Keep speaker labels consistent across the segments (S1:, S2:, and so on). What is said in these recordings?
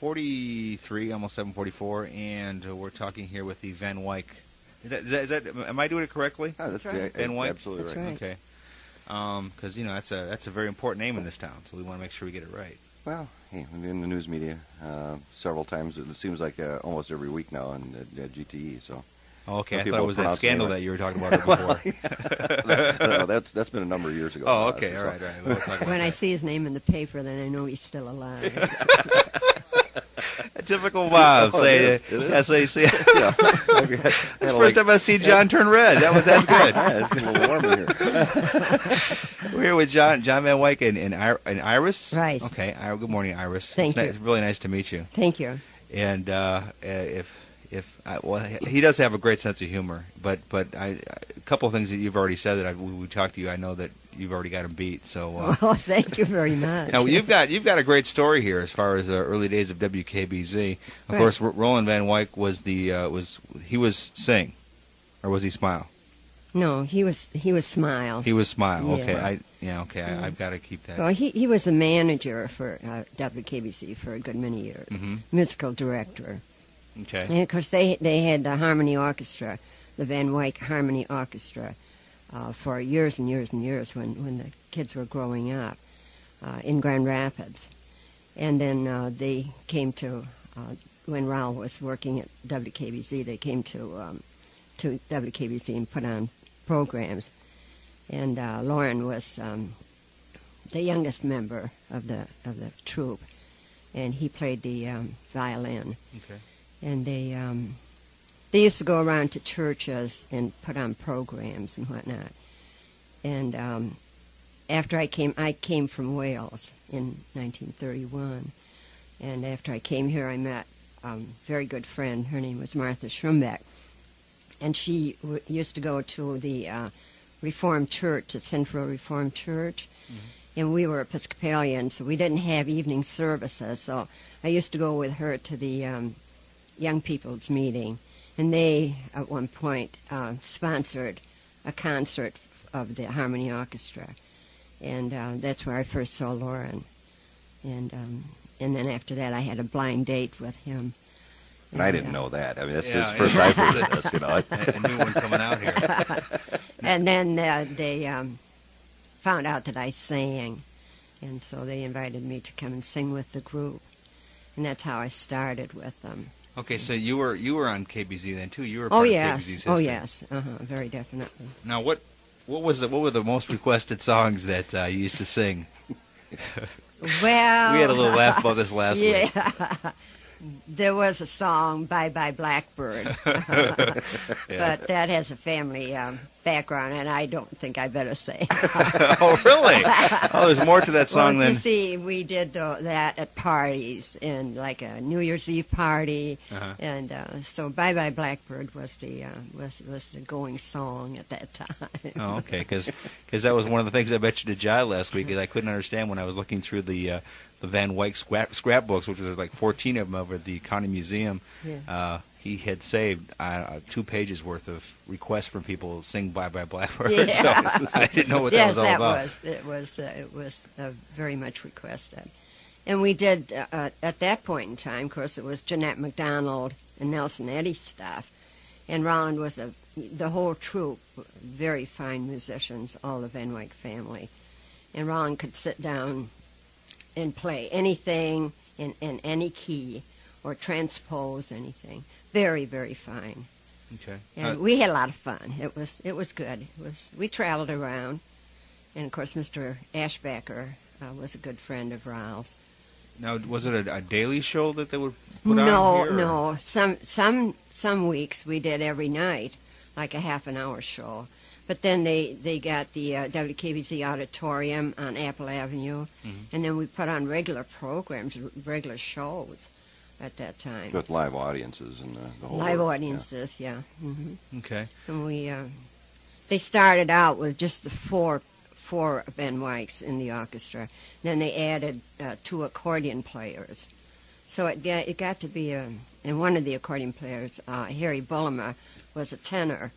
S1: 7:43, almost 7:44, and we're talking here with the Van Wyck. Is that am I doing it correctly?
S2: Oh, that's
S3: right.
S1: Van Wyck?
S2: Absolutely
S3: That's
S2: right.
S3: right.
S1: Okay. Because that's a very important name in this town, so we want to make sure we get it right.
S2: Well, hey, in the news media several times. It seems like almost every week now on GTE. So.
S1: Oh, okay, I
S2: People
S1: thought it was that
S2: pronounce
S1: scandal
S2: it
S1: that you were talking about before.
S2: No, that's been a number of years ago.
S1: Oh, okay, all right. We'll talk about
S3: When I
S1: that.
S3: see his name in the paper, then I know he's still alive.
S1: A typical Bob.
S2: Oh,
S1: Say
S2: it is.
S1: SAC.
S2: Yeah.
S1: That's the first time I've seen John turn red. That's good.
S2: Yeah, it's getting a little warm in here.
S1: We're here with John Van Wyck and Iris.
S3: Right.
S1: Okay. Good morning, Iris.
S3: Thank you.
S1: It's really nice to meet you.
S3: Thank you.
S1: And he does have a great sense of humor, but a couple of things that you've already said that we talked to you, I know that you've already got him beat. So
S3: Well, thank you very much.
S1: now you've got a great story here as far as the early days of WKBZ. Of
S3: Right.
S1: course, Roland Van Wyck was he was Sing, or was he Smile?
S3: No, he was Smile.
S1: He was Smile.
S3: Yeah.
S1: Okay. I've got to keep that.
S3: Well, he was the manager for WKBC for a good many years, musical director.
S1: Okay.
S3: And of course, they had the Harmony Orchestra, the Van Wyck Harmony Orchestra, for years and years and years when the kids were growing up in Grand Rapids. And then they came to, when Raul was working at WKBC, they came to WKBC and put on programs. And Lauren was the youngest member of the troupe, and he played the violin.
S1: Okay.
S3: And they used to go around to churches and put on programs and whatnot. And after I came from Wales in 1931. And after I came here, I met a very good friend. Her name was Martha Schrumbach. And she used to go to the Reformed Church, the Central Reformed Church. And we were Episcopalian, so we didn't have evening services. So I used to go with her to the young people's meeting, and they at one point sponsored a concert of the Harmony Orchestra, and that's where I first saw Lauren, and then after that I had a blind date with him.
S2: And I didn't know that. I mean, that's
S1: Yeah,
S2: his first I've heard of this.
S1: A new one coming out here.
S3: And then they found out that I sang, and so they invited me to come and sing with the group, and that's how I started with them.
S1: Okay, so you were on KBZ then too. You were
S3: Oh
S1: part
S3: yes,
S1: of KBZ system.
S3: oh yes, very definitely.
S1: Now what were the most requested songs that you used to sing?
S3: Well,
S1: We had a little laugh about this last week.
S3: yeah. There was a song, Bye Bye Blackbird, but that has a family background, and I don't think I better say.
S1: Oh, really? Oh, there's more to that song
S3: well,
S1: than...
S3: you see, we did that at parties, and like a New Year's Eve party, and so Bye Bye Blackbird was the going song at that time.
S1: Oh, okay, because that was one of the things I bet you to Jai last week, is I couldn't understand when I was looking through the Van Wyck scrapbooks, which was like 14 of them over at the County Museum.
S3: Yeah.
S1: He had saved 2 pages worth of requests from people to sing Bye Bye Blackbird.
S3: Yeah.
S1: So I didn't know what that was all about.
S3: Yes, it was very much requested. And we did, at that point in time, of course, it was Jeanette MacDonald and Nelson Eddy stuff. And Roland was the whole troupe, very fine musicians, all the Van Wyck family. And Roland could sit down and play anything in any key or transpose anything. Very, very fine.
S1: Okay.
S3: And we had a lot of fun. It was good. We traveled around, and of course Mr. Ashbacker was a good friend of Raul's.
S1: Now, was it a daily show that they would put on here?
S3: No. Some weeks we did every night, like a half-an-hour show. But then they got the WKBZ auditorium on Apple Avenue, and then we put on regular programs, regular shows at that time.
S2: With live audiences and the whole
S3: Live
S2: works,
S3: audiences, yeah.
S1: Okay.
S3: And they started out with just the four Van Wycks in the orchestra. Then they added 2 accordion players. So it got to be and one of the accordion players, Harry Bullimer, was a tenor.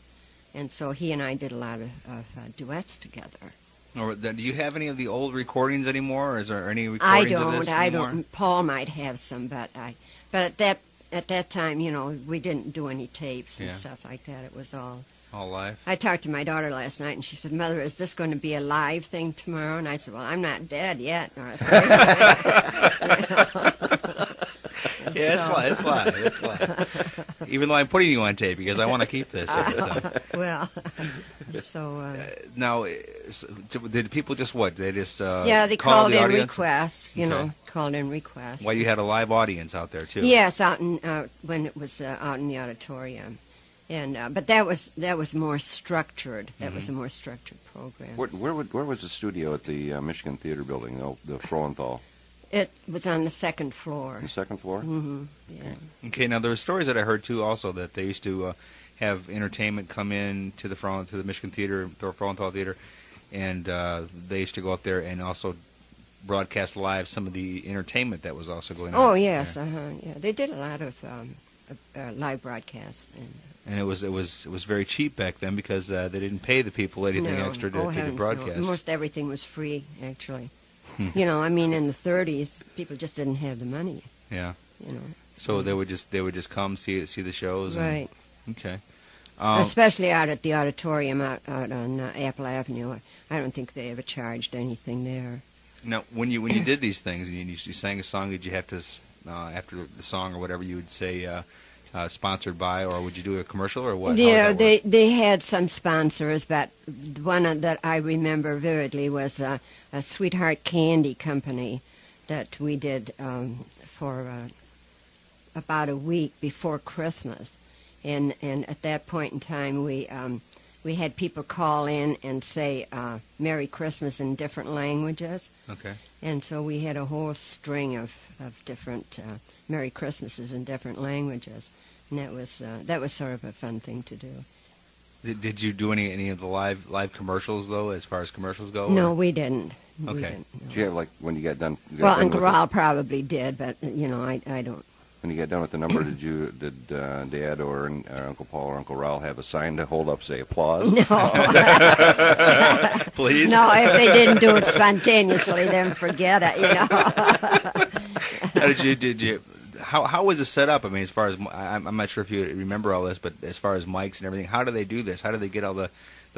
S3: And so he and I did a lot of duets together.
S1: Or do you have any of the old recordings anymore, or is there any
S3: I
S1: recordings of
S3: don't.
S1: this
S3: I
S1: anymore?
S3: don't. Paul might have some, but at that time, you know, we didn't do any tapes and
S1: Yeah.
S3: stuff like that. It was all.
S1: All live?
S3: I talked to my daughter last night, and she said, "Mother, is this going to be a live thing tomorrow?" And I said, "Well, I'm not dead yet."
S1: Yeah, it's live. It's live. Even though I'm putting you on tape because I want to keep this.
S3: Well, so
S1: Now, did people just what? They just
S3: yeah, they
S1: call
S3: called
S1: the
S3: in
S1: audience?
S3: requests. You
S1: Okay.
S3: know, called in requests.
S1: Well, you had a live audience out there too.
S3: Yes, out in when it was out in the auditorium, and but that was more structured. That was a more structured program.
S2: Where was the studio at the Michigan Theater Building, the Frohenthal?
S3: It was on the second floor.
S2: The second floor?
S3: Mm-hmm. Yeah.
S1: Okay. Now there were stories that I heard too, also that they used to have entertainment come in to the Michigan Theater, the Frohenthal Theater, and they used to go up there and also broadcast live some of the entertainment that was also going on.
S3: Oh yes,
S1: there.
S3: yeah. They did a lot of live broadcasts.
S1: And it was very cheap back then because they didn't pay the people anything extra to
S3: heavens,
S1: broadcast.
S3: no. Most everything was free, actually. You know, I mean, in the 30s, people just didn't have the money.
S1: Yeah.
S3: You know.
S1: So they would just come see the shows.
S3: Right.
S1: Okay.
S3: Especially out at the auditorium out on Apple Avenue. I don't think they ever charged anything there.
S1: Now, when you did these things and you sang a song, did you have to after the song or whatever you would say sponsored by, or would you do a commercial or what?
S3: Yeah, they had some sponsors, but the one that I remember vividly was a Sweetheart Candy Company that we did for about a week before Christmas, and at that point in time we had people call in and say Merry Christmas in different languages.
S1: Okay.
S3: And so we had a whole string of different Merry Christmases in different languages, and that was sort of a fun thing to do.
S1: Did you do any of the live commercials though, as far as commercials go?
S3: No,
S1: or?
S3: we didn't.
S1: Okay.
S3: We didn't, no.
S2: Did you have, like, when you got done?
S3: Well, Uncle Raul probably did, but you know, I don't.
S2: When you got done with the number, did Dad or Uncle Paul or Uncle Raul have a sign to hold up, say applause?
S3: No.
S1: Please.
S3: No, if they didn't do it spontaneously, then forget it. You know.
S1: Did you? How was it set up? I mean, as far as I'm not sure if you remember all this, but as far as mics and everything, how do they do this? How do they get all the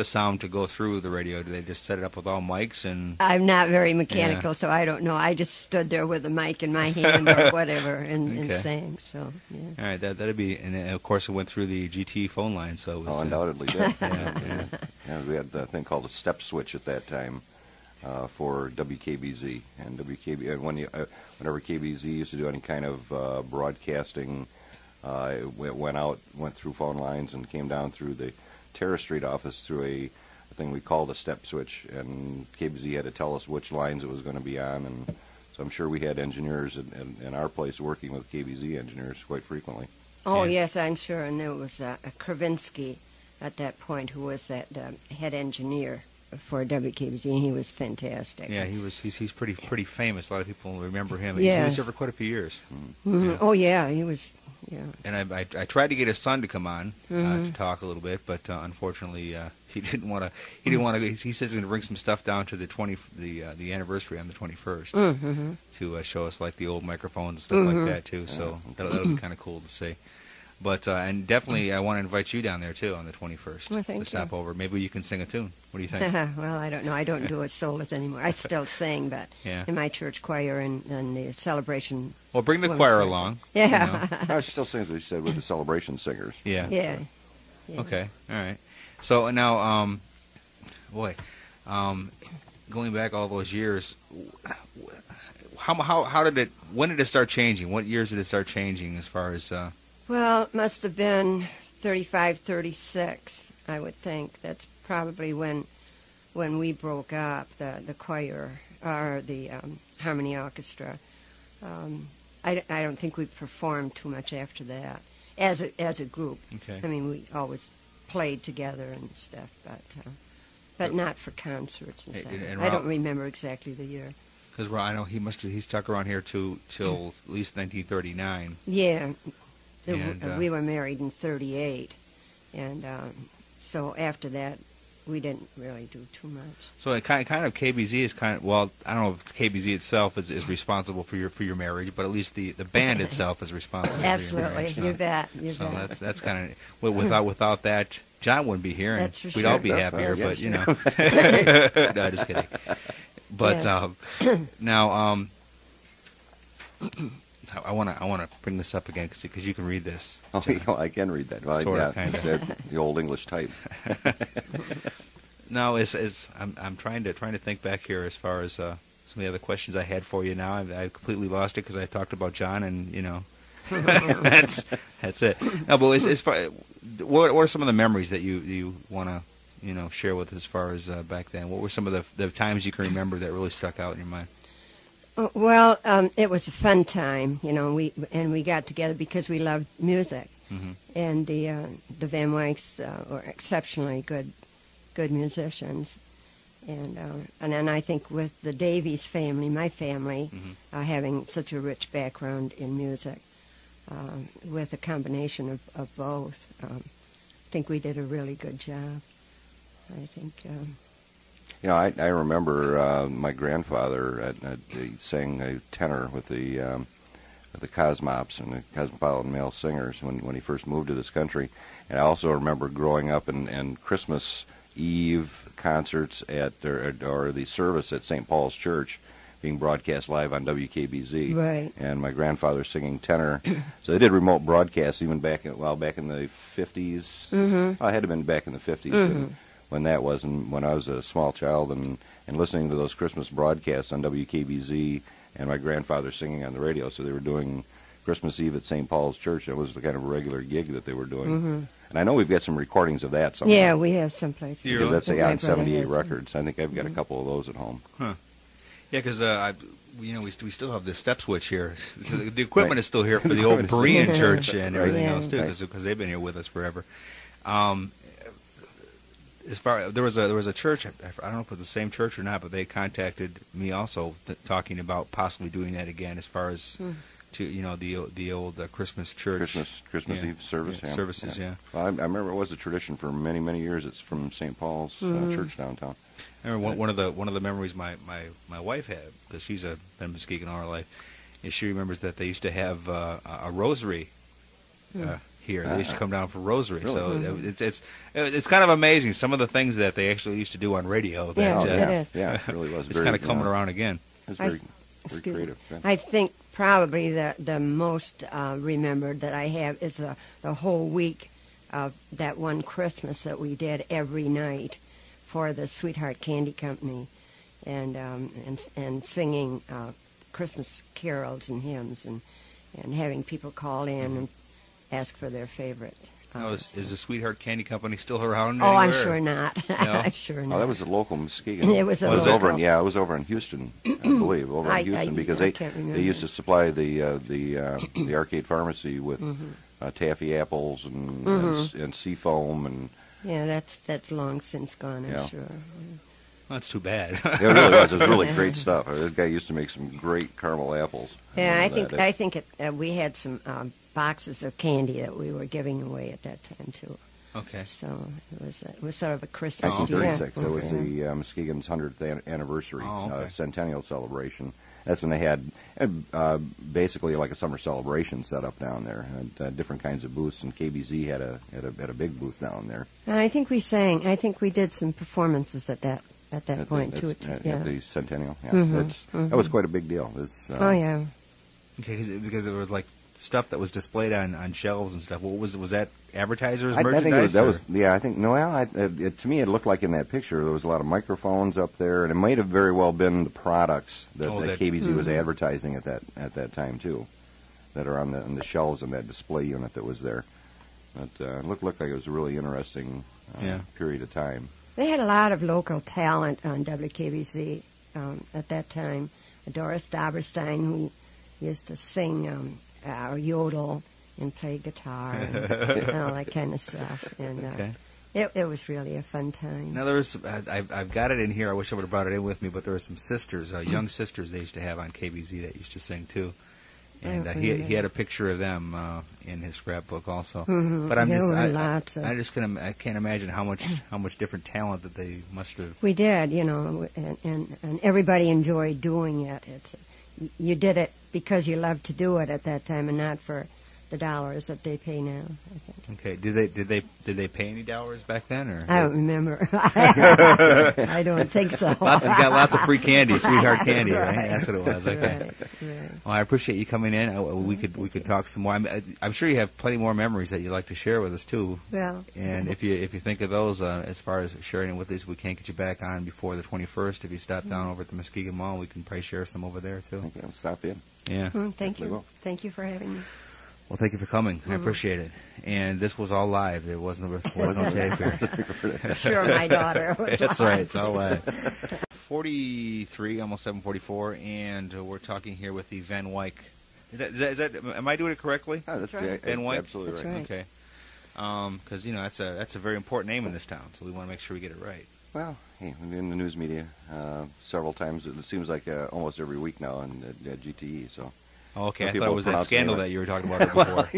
S1: sound to go through the radio? Do they just set it up with all mics and?
S3: I'm not very mechanical, so I don't know. I just stood there with a mic in my hand or whatever and sang. So yeah.
S1: All right, that'd be, and of course it went through the GT phone line, so it was.
S2: Undoubtedly did.
S1: Yeah.
S2: Yeah, we had the thing called a step switch at that time for WKBZ, and whenever KBZ used to do any kind of broadcasting, it went through phone lines and came down through the Terrace Street office through a thing we called a step switch, and KBZ had to tell us which lines it was going to be on, and so I'm sure we had engineers in our place working with KBZ engineers quite frequently.
S3: Oh
S1: Yeah.
S3: yes, I'm sure. And there was Kravinsky at that point who was that head engineer for WKBZ, and he was fantastic.
S1: Yeah, he's pretty famous. A lot of people remember him. He
S3: Yes.
S1: was there for quite a few years.
S3: Mhm.
S1: Yeah.
S3: Oh yeah, he was. Yeah.
S1: And I tried to get his son to come on
S3: Mm-hmm.
S1: to talk a little bit, but unfortunately he didn't want to. He didn't want to. He says he's going to bring some stuff down to the anniversary on the 21st
S3: Mm-hmm.
S1: to show us like the old microphones and stuff like that too. So that'll be kind of cool to see. But and definitely I want to invite you down there too on the 21st
S3: Well, thank
S1: to stop
S3: you.
S1: over. Maybe you can sing a tune. What do you think?
S3: Well, I don't know. I don't do it solos anymore. I still sing, but
S1: Yeah.
S3: in my church choir and the celebration.
S1: Well, bring the
S3: Women's
S1: choir
S3: choir.
S1: along.
S3: Yeah.
S1: You know?
S2: No, she still sings what she said with the celebration singers.
S1: Yeah.
S3: Yeah. Yeah.
S1: Okay. All right. So now, going back all those years, how did it? When did it start changing? What years did it start changing? As far as
S3: Well, it must have been 35, 36, I would think. That's probably when we broke up, the choir, or the harmony orchestra. I don't think we performed too much after that, as a group.
S1: Okay.
S3: I mean, we always played together and stuff, but not for concerts and stuff.
S1: And
S3: I don't remember exactly the year.
S1: because I know he stuck around here till at least 1939.
S3: Yeah.
S1: And,
S3: We were married in 38, and so after that, we didn't really do too much.
S1: So it kind of KBZ is kind of, well, I don't know if KBZ itself is responsible for your marriage, but at least the band itself is responsible.
S3: Absolutely,
S1: for your marriage.
S3: you bet. You
S1: So
S3: bet.
S1: that's kind of without that, John wouldn't be here, and
S3: That's for
S1: we'd
S3: sure.
S1: all be happier.
S2: Yes.
S1: But you know, no, just kidding. But
S3: Yes.
S1: now, I want to bring this up again because you can read this.
S2: Oh, yeah, I can read that. Well,
S1: Sort
S2: yeah,
S1: of, kind of.
S2: it's the old English type.
S1: No, I'm trying to think back here as far as some of the other questions I had for you. Now I've completely lost it because I talked about John, and you know, that's it. No, but as far, what are some of the memories that you want to share with us as far as back then? What were some of the times you can remember that really stuck out in your mind?
S3: Well, it was a fun time, we got together because we loved music, and the Van Wycks were exceptionally good musicians, and then I think with the Davies family, my family, having such a rich background in music, with a combination of both, I think we did a really good job. I think.
S2: I remember my grandfather he sang a tenor with the Cosmops and the Cosmopolitan Male Singers when he first moved to this country. And I also remember growing up and Christmas Eve concerts or the service at St. Paul's Church being broadcast live on WKBZ.
S3: Right.
S2: And my grandfather singing tenor. So they did remote broadcasts even back in the 50s. Oh, it had to have been back in the 50s. And when that was, and when I was a small child, and listening to those Christmas broadcasts on WKBZ, and my grandfather singing on the radio. So they were doing Christmas Eve at St. Paul's Church. That was the kind of regular gig that they were doing. And I know we've got some recordings of that somewhere.
S3: Yeah, we have someplace.
S2: Because that's on
S3: My brother
S2: 78
S3: has them.
S2: Records. I think I've got a couple of those at home.
S1: Huh. Yeah, because we still have the step switch here. So the equipment is still here for the old Berean church and everything
S3: Yeah.
S1: else too, because they've been here with us forever. There was a church. I don't know if it was the same church or not, but they contacted me also talking about possibly doing that again, as far as to the old Christmas church,
S2: Christmas Eve service.
S1: Yeah, services. Yeah.
S2: Well, I remember it was a tradition for many years. It's from St. Paul's Church downtown.
S1: I remember one of the memories my wife had, because she's been in Muskegon all her life, is she remembers that they used to have a rosary here. They used to come down for rosary.
S2: Really?
S1: So it's kind of amazing some of the things that they actually used to do on radio. That,
S3: Yeah, it is.
S2: Yeah, it really was.
S1: It's kind of coming around again.
S2: It's very
S3: Excuse me.
S2: creative. Yeah.
S3: I think probably the most remembered that I have is the whole week of that one Christmas that we did every night for the Sweetheart Candy Company, and singing Christmas carols and hymns, and having people call in and ask for their favorite.
S1: Now, is the Sweetheart Candy Company still around?
S3: Oh, I'm
S1: anywhere?
S3: sure not.
S1: No?
S3: I'm sure not.
S2: Oh, that was a local Muskegon.
S3: It was a
S2: over
S3: local.
S2: it was over in Houston, I believe, over in Houston, because
S3: I can't remember.
S2: they used to supply the arcade pharmacy with taffy apples and sea foam and.
S3: Yeah, that's long since gone, I'm
S2: Yeah.
S3: sure.
S1: Well, that's too bad.
S2: It really was. It was really great stuff. This guy used to make some great caramel apples.
S3: Yeah,
S2: And
S3: I think we had some boxes of candy that we were giving away at that time too.
S1: Okay.
S3: So it was sort of a Christmas.
S2: 1936.
S3: Yeah.
S2: That was the Muskegon's 100th anniversary centennial celebration. That's when they had basically like a summer celebration set up down there. Different kinds of booths, and KBZ had a big booth down there.
S3: And I think we sang. I think we did some performances at that point too.
S2: At
S3: Yeah.
S2: the centennial. Yeah, that was quite a big deal.
S3: Oh yeah.
S1: Okay, because it was like stuff that was displayed on shelves and stuff. What was that advertisers?
S2: I think
S1: merchandise?
S2: that was. Yeah, I think. No, well, to me, it looked like in that picture there was a lot of microphones up there, and it might have very well been the products that KBZ was advertising at that time too, that are on the shelves in that display unit that was there. But it looked like it was a really interesting period of time.
S3: They had a lot of local talent on WKBZ at that time. Doris Doberstein, who used to sing or yodel and play guitar and all that kind of stuff. And it was really a fun time.
S1: Now, I've got it in here. I wish I would have brought it in with me, but there were some sisters, young sisters they used to have on KBZ that used to sing too. And he had a picture of them in his scrapbook also.
S3: Mm-hmm.
S1: But I can't imagine how much different talent that they must have.
S3: We did, and everybody enjoyed doing it. You did it because you loved to do it at that time, and not for the dollars that they pay now, I think.
S1: Okay. Did they pay any dollars back then, or?
S3: I don't remember. I don't think so.
S1: You got lots of free candy, sweetheart candy, right?
S3: Right.
S1: That's what it was. Okay.
S3: Right.
S1: Well, I appreciate you coming in. We could talk some more. I'm sure you have plenty more memories that you'd like to share with us too.
S3: Well.
S1: And if you think of those, as far as sharing it with us, we can't get you back on before the 21st. If you stop down over at the Muskegon Mall, we can probably share some over there too.
S2: Okay, I'll stop in.
S1: Yeah.
S3: Thank you. Thank you for having me.
S1: Well, thank you for coming. I appreciate it. And this was all live. There was no tape here.
S3: Sure, my daughter.
S1: That's right. It's all live. 43, almost 7:44, and we're talking here with the Van Wyck. Is that? Am I doing it correctly?
S2: Oh, that's
S3: right.
S2: Van Wyck?
S3: Absolutely
S2: That's
S3: right.
S1: Okay. Because that's a very important name in this town, so we want to make sure we get it right.
S2: Well, hey, in the news media several times. It seems like almost every week now on GTE. So.
S1: Oh, okay,
S2: Some
S1: I thought it was that scandal that you were talking about before.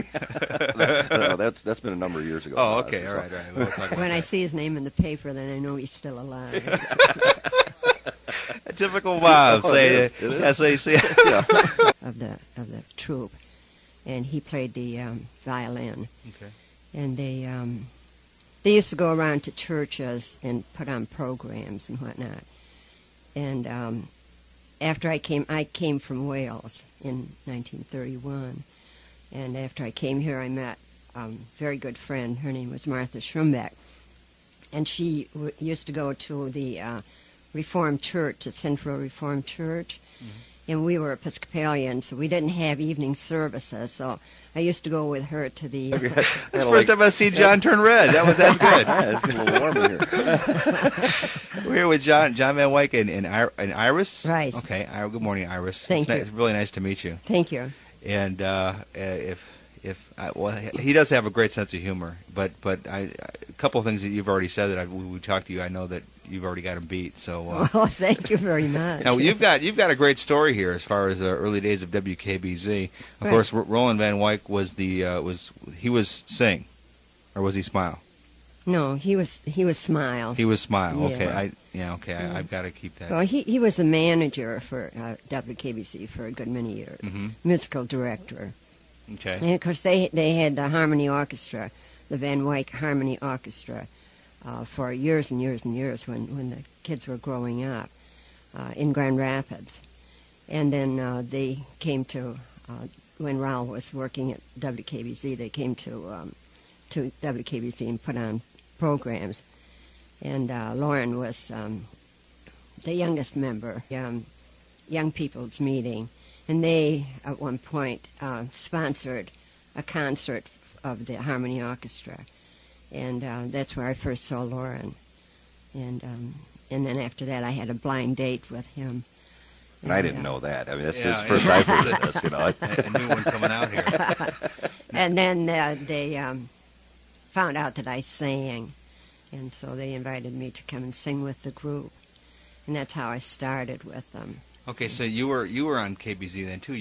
S2: No, that's been a number of years ago.
S1: Oh, okay, all right. We'll talk about
S3: When I
S1: that.
S3: see his name in the paper, then I know he's still alive.
S1: A typical Bob, say SAC.
S3: of the troupe, and he played the violin.
S1: Okay.
S3: And they used to go around to churches and put on programs and whatnot. And after I came from Wales in 1931, and after I came here, I met a very good friend. Her name was Martha Schrumbeck, and she used to go to the Reformed Church, the Central Reformed Church, and we were Episcopalian, so we didn't have evening services. So I used to go with her to the.
S1: That's the first time I've seen John turn red. That's good.
S2: It's a little warm in here.
S1: We're here with John Van Wyck and Iris.
S3: Right.
S1: Okay. Good morning, Iris.
S3: Thank you.
S1: It's really nice to meet you.
S3: Thank you.
S1: And he does have a great sense of humor, but a couple of things that you've already said that we talked to you, I know that you've already got him beat. So.
S3: Well, thaning you very much.
S1: Now you've got a great story here as far as the early days of WKBZ. Of course, Roland Van Wyck was he was Sing, or was he Smile?
S3: No, he was Smile.
S1: He was Smile.
S3: Yeah.
S1: Okay. I've got to keep that.
S3: Well, he was a manager for WKBC for a good many years, musical director.
S1: Okay.
S3: And of course, they had the Harmony Orchestra, the Van Wyck Harmony Orchestra, for years and years and years when the kids were growing up in Grand Rapids. And then they came to, when Raoul was working at WKBC, they came to WKBC and put on programs. And Lauren was the youngest member, Young People's Meeting. And they, at one point, sponsored a concert of the Harmony Orchestra. And that's where I first saw Lauren. And then after that, I had a blind date with him.
S2: And I didn't know that. I mean, that's the first I've heard of this,
S1: A new one coming out here.
S3: And then they found out that I sang. And so they invited me to come and sing with the group. And that's how I started with them.
S1: Okay, so you were on KBZ then too.